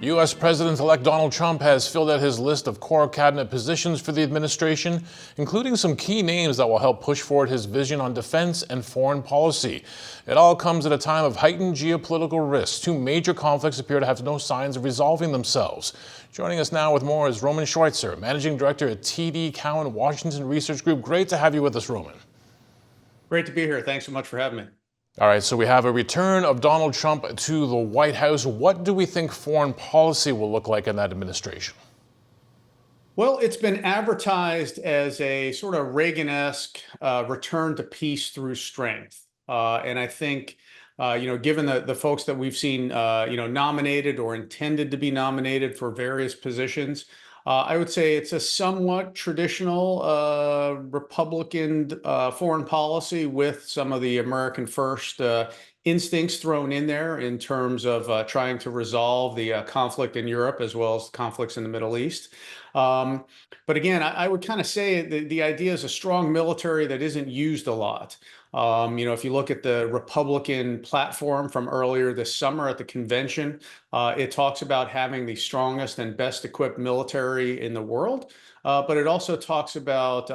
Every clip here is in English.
U.S. President-elect Donald Trump has filled out his list of core cabinet positions for the administration, including some key names that will help push forward his vision on defense and foreign policy. It all comes at a time of heightened geopolitical risks. Two major conflicts appear to have no signs of resolving themselves. Joining us now with more is Roman Schweizer, Managing Director at TD Cowen Washington Research Group. Great to have you with us, Roman. Great to be here. Thanks so much for having me. All right, so we have a return of Donald Trump to the White House. What do we think foreign policy will look like in that administration? Well, it's been advertised as a sort of Reagan-esque return to peace through strength. And I think, given the folks that we've seen, nominated or intended to be nominated for various positions, I would say it's a somewhat traditional Republican foreign policy with some of the American first instincts thrown in there in terms of trying to resolve the conflict in Europe as well as conflicts in the Middle East. But again, I would kind of say the idea is a strong military that isn't used a lot. If you look at the Republican platform from earlier this summer at the convention, it talks about having the strongest and best equipped military in the world. But it also talks about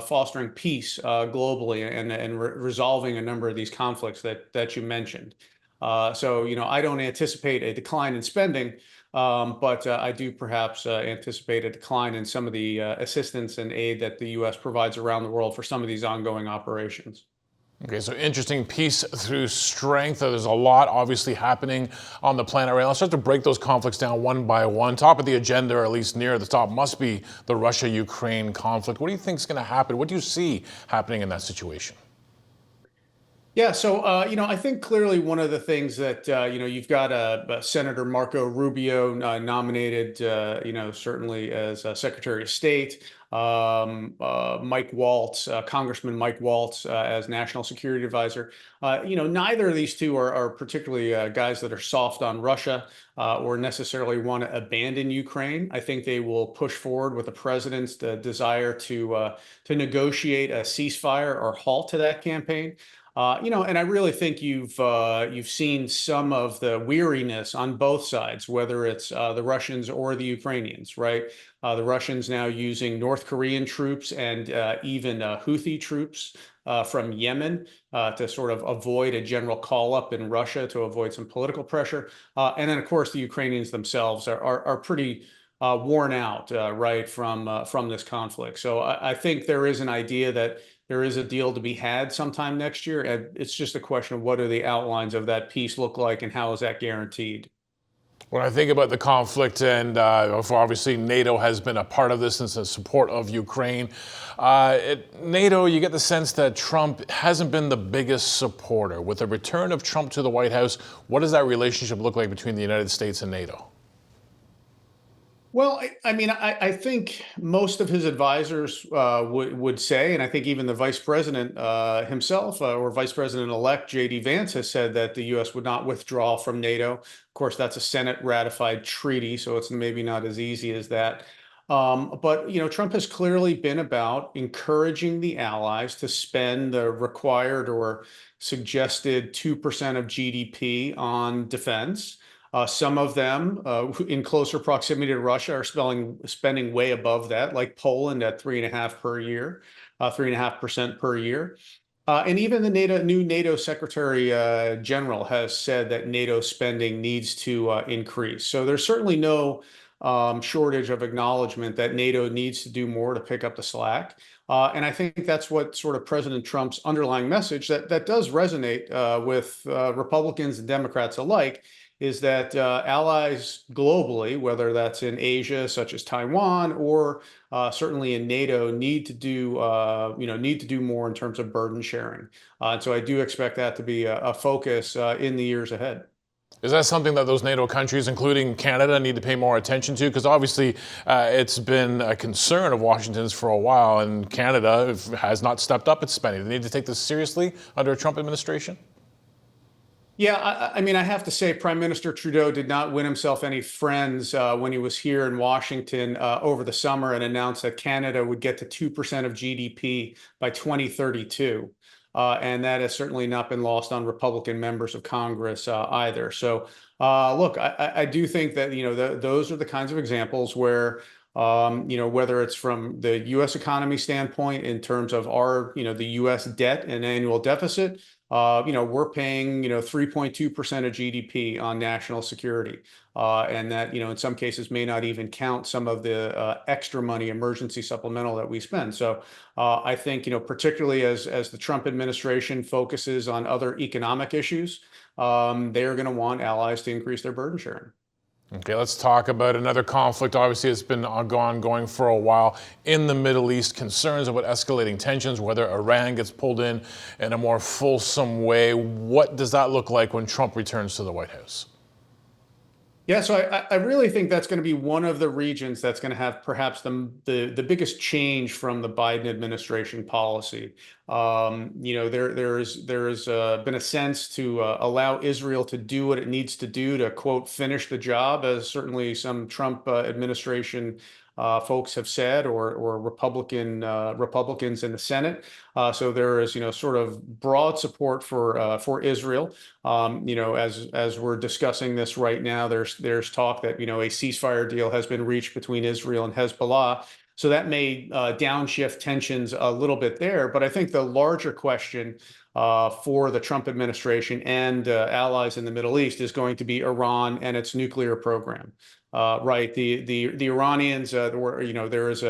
fostering peace globally and resolving a number of these conflicts that you mentioned. So I don't anticipate a decline in spending, but I do perhaps anticipate a decline in some of the assistance and aid that the U.S. provides around the world for some of these ongoing operations. Okay, so interesting peace through strength. There's a lot obviously happening on the planet right now. Let's start to break those conflicts down one by one. Top of the agenda, or at least near the top, must be the Russia-Ukraine conflict. What do you think is going to happen? What do you see happening in that situation? Yeah, so I think clearly one of the things that you've got Senator Marco Rubio nominated, certainly as Secretary of State, Mike Waltz, Congressman Mike Waltz, as National Security Advisor. Neither of these two are particularly guys that are soft on Russia or necessarily want to abandon Ukraine. I think they will push forward with the president's desire to negotiate a ceasefire or halt to that campaign. And I really think you've seen some of the weariness on both sides, whether it's the Russians or the Ukrainians, right? The Russians now using North Korean troops and even Houthi troops from Yemen to sort of avoid a general call up in Russia to avoid some political pressure. And then, of course, the Ukrainians themselves are pretty worn out, right, from this conflict. So I think there is an idea that there is a deal to be had sometime next year. And it's just a question of what do the outlines of that peace look like and how is that guaranteed? When I think about the conflict, and obviously NATO has been a part of this in support of Ukraine, NATO, you get the sense that Trump hasn't been the biggest supporter. With the return of Trump to the White House, what does that relationship look like between the United States and NATO? Well, I think most of his advisors would say, and I think even the vice president himself or Vice President-elect J.D. Vance has said that the U.S. would not withdraw from NATO. Of course, that's a Senate-ratified treaty, so it's maybe not as easy as that. But Trump has clearly been about encouraging the allies to spend the required or suggested 2% of GDP on defense. Some of them in closer proximity to Russia are spending way above that, like Poland at 3.5% per year. And even the new NATO Secretary General has said that NATO spending needs to increase. So there's certainly no shortage of acknowledgement that NATO needs to do more to pick up the slack. And I think that's what sort of President Trump's underlying message that does resonate with Republicans and Democrats alike, is that allies globally, whether that's in Asia, such as Taiwan, or certainly in NATO, need to do more in terms of burden sharing. And so I do expect that to be a focus in the years ahead. Is that something that those NATO countries, including Canada, need to pay more attention to? Because obviously it's been a concern of Washington's for a while, and Canada has not stepped up its spending. They need to take this seriously under a Trump administration? Yeah, I have to say Prime Minister Trudeau did not win himself any friends when he was here in Washington over the summer and announced that Canada would get to 2% of GDP by 2032. and that has certainly not been lost on Republican members of Congress either. So, look, I do think that those are the kinds of examples where whether it's from the U.S. economy standpoint in terms of the U.S. debt and annual deficit, we're paying, 3.2% of GDP on national security. And that, in some cases may not even count some of the extra money, emergency supplemental that we spend. So I think, particularly as the Trump administration focuses on other economic issues, they're going to want allies to increase their burden sharing. Okay, let's talk about another conflict. Obviously, it's been ongoing for a while in the Middle East. Concerns about escalating tensions, whether Iran gets pulled in a more fulsome way. What does that look like when Trump returns to the White House? Yeah, so I really think that's going to be one of the regions that's going to have perhaps the biggest change from the Biden administration policy. There has been a sense to allow Israel to do what it needs to do to, quote, finish the job, as certainly some Trump administration folks have said, or Republicans in the Senate. So there is, sort of broad support for Israel. As we're discussing this right now, there's talk that, a ceasefire deal has been reached between Israel and Hezbollah. So that may downshift tensions a little bit there. But I think the larger question for the Trump administration and allies in the Middle East is going to be Iran and its nuclear program. Right, the Iranians, there's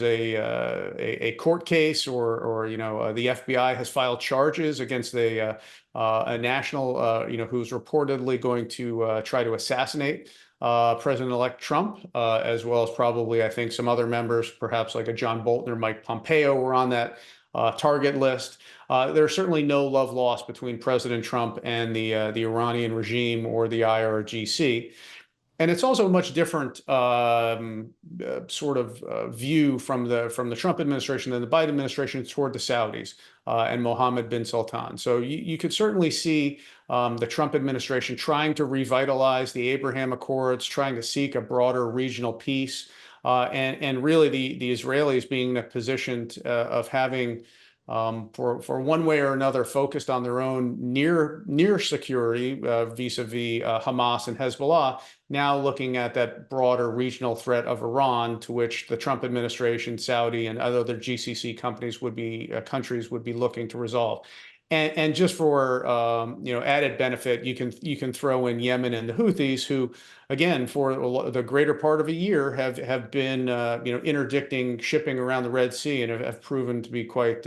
a court case, or the FBI has filed charges against a national who's reportedly going to try to assassinate President-elect Trump, as well as probably, I think, some other members, perhaps like a John Bolton or Mike Pompeo, were on that target list. There's certainly no love lost between President Trump and the Iranian regime or the IRGC. And it's also a much different sort of view from the Trump administration than the Biden administration toward the Saudis and Mohammed bin Sultan. So you could certainly see the Trump administration trying to revitalize the Abraham Accords, trying to seek a broader regional peace, and really the Israelis being in a position of having, for one way or another, focused on their own near security vis-a-vis Hamas and Hezbollah, now looking at that broader regional threat of Iran, to which the Trump administration, Saudi, and other GCC countries would be looking to resolve. And just for added benefit, you can throw in Yemen and the Houthis, who, again, for the greater part of a year have been interdicting shipping around the Red Sea, and have proven to be quite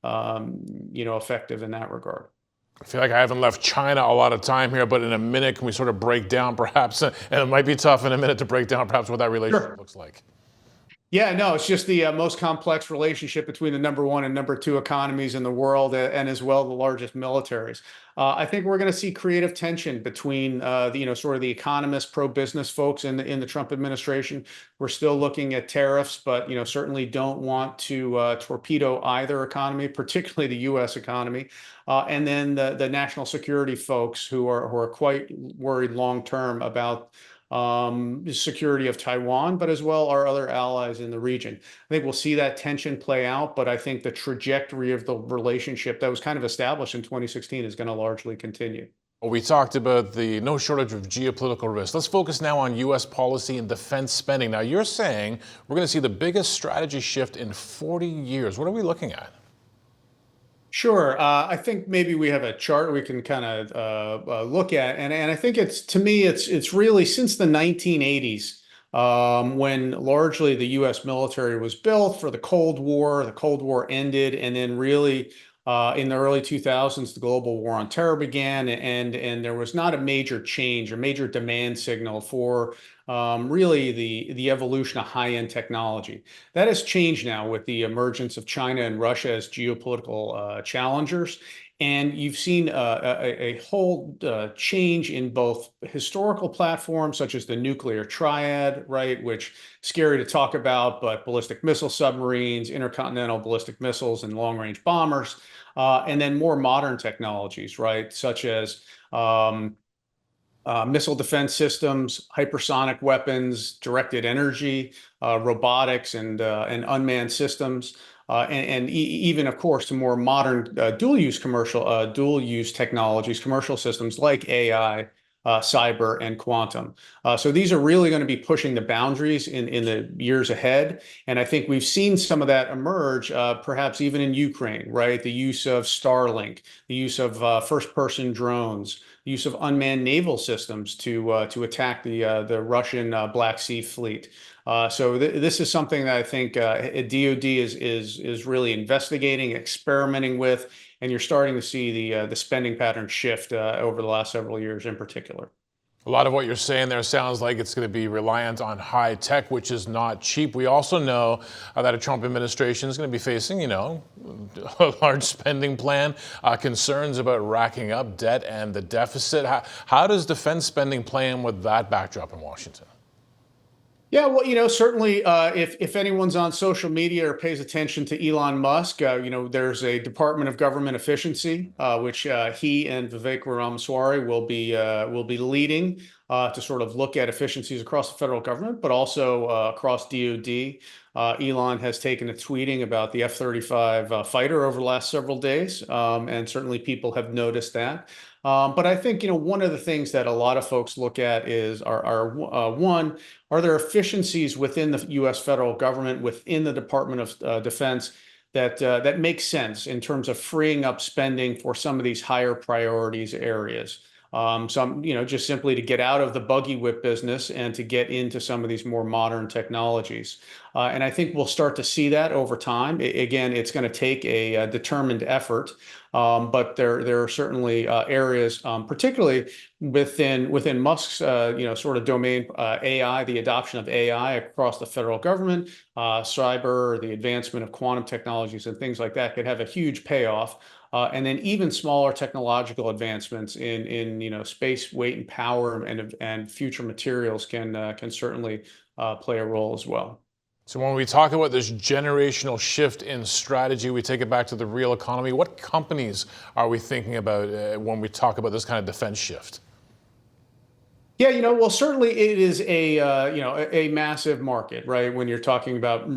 effective in that regard. I feel like I haven't left China a lot of time here, but in a minute, can we sort of break down perhaps, and it might be tough in a minute to break down perhaps what that relationship looks like? Yeah, no, it's just the most complex relationship between the number one and number two economies in the world, and as well the largest militaries. I think we're going to see creative tension between sort of the economists, pro-business folks in the Trump administration. We're still looking at tariffs, but certainly don't want to torpedo either economy, particularly the U.S. economy. And then the national security folks who are quite worried long term about security of Taiwan, but as well our other allies in the region. I think we'll see that tension play out, but I think the trajectory of the relationship that was kind of established in 2016 is going to largely continue. Well, we talked about the no shortage of geopolitical risk. Let's focus now on U.S. policy and defense spending. Now, you're saying we're going to see the biggest strategy shift in 40 years. What are we looking at? Sure. I think maybe we have a chart we can kind of look at, and I think to me it's really since the 1980s, when largely the U.S. military was built for the Cold War. The Cold War ended, and then really in the early 2000s, the global war on terror began, and there was not a major change or major demand signal for really the evolution of high-end technology. That has changed now with the emergence of China and Russia as geopolitical challengers. And you've seen a whole change in both historical platforms, such as the nuclear triad, right, which scary to talk about, but ballistic missile submarines, intercontinental ballistic missiles, and long-range bombers, and then more modern technologies, right, such as missile defense systems, hypersonic weapons, directed energy, robotics, and unmanned systems. and even, of course, to more modern dual use technologies, commercial systems like AI, cyber, and quantum. So these are really going to be pushing the boundaries in the years ahead. And I think we've seen some of that emerge, perhaps even in Ukraine, right? The use of Starlink, the use of first-person drones, the use of unmanned naval systems to attack the Russian Black Sea Fleet. So this is something that I think DoD is really investigating, experimenting with, and you're starting to see the spending pattern shift over the last several years in particular. A lot of what you're saying there sounds like it's going to be reliant on high tech, which is not cheap. We also know that a Trump administration is going to be facing, a large spending plan, concerns about racking up debt and the deficit. How does defense spending play in with that backdrop in Washington? Yeah, well, certainly, if anyone's on social media or pays attention to Elon Musk, there's a Department of Government Efficiency, which he and Vivek Ramaswamy will be leading to sort of look at efficiencies across the federal government, but also across DoD. Elon has taken a tweeting about the F-35 fighter over the last several days, and certainly people have noticed that. But I think one of the things that a lot of folks look at is one, are there efficiencies within the U.S. federal government, within the Department of Defense, that makes sense in terms of freeing up spending for some of these higher priorities areas? Just simply to get out of the buggy whip business and to get into some of these more modern technologies. And I think we'll start to see that over time. Again, it's going to take a determined effort, but there are certainly areas, particularly within Musk's sort of domain, AI, the adoption of AI across the federal government, cyber, the advancement of quantum technologies, and things like that could have a huge payoff. And then even smaller technological advancements in space, weight, and power, and future materials can certainly play a role as well. So when we talk about this generational shift in strategy, we take it back to the real economy. What companies are we thinking about when we talk about this kind of defense shift? Yeah, well, certainly it is a massive market, right? When you're talking about,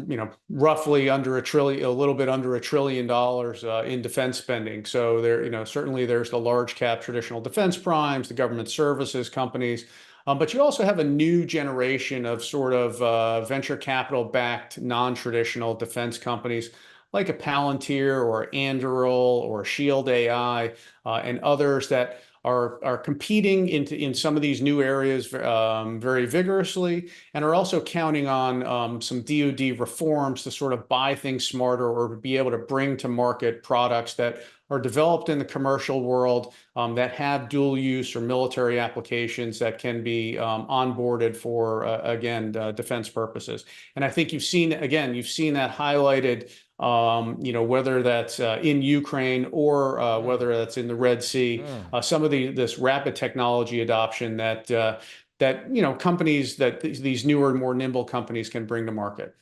roughly under a little bit under $1 trillion in defense spending. So certainly there's the large cap traditional defense primes, the government services companies, but you also have a new generation of sort of venture capital backed non-traditional defense companies like a Palantir or Anduril or Shield AI, and others that are competing in some of these new areas very vigorously, and are also counting on some DoD reforms to sort of buy things smarter or be able to bring to market products that are developed in the commercial world, that have dual use or military applications that can be onboarded for, again, defense purposes. And I think you've seen that highlighted, whether that's in Ukraine or whether that's in the Red Sea, some of this rapid technology adoption that companies, that these newer, more nimble companies can bring to market.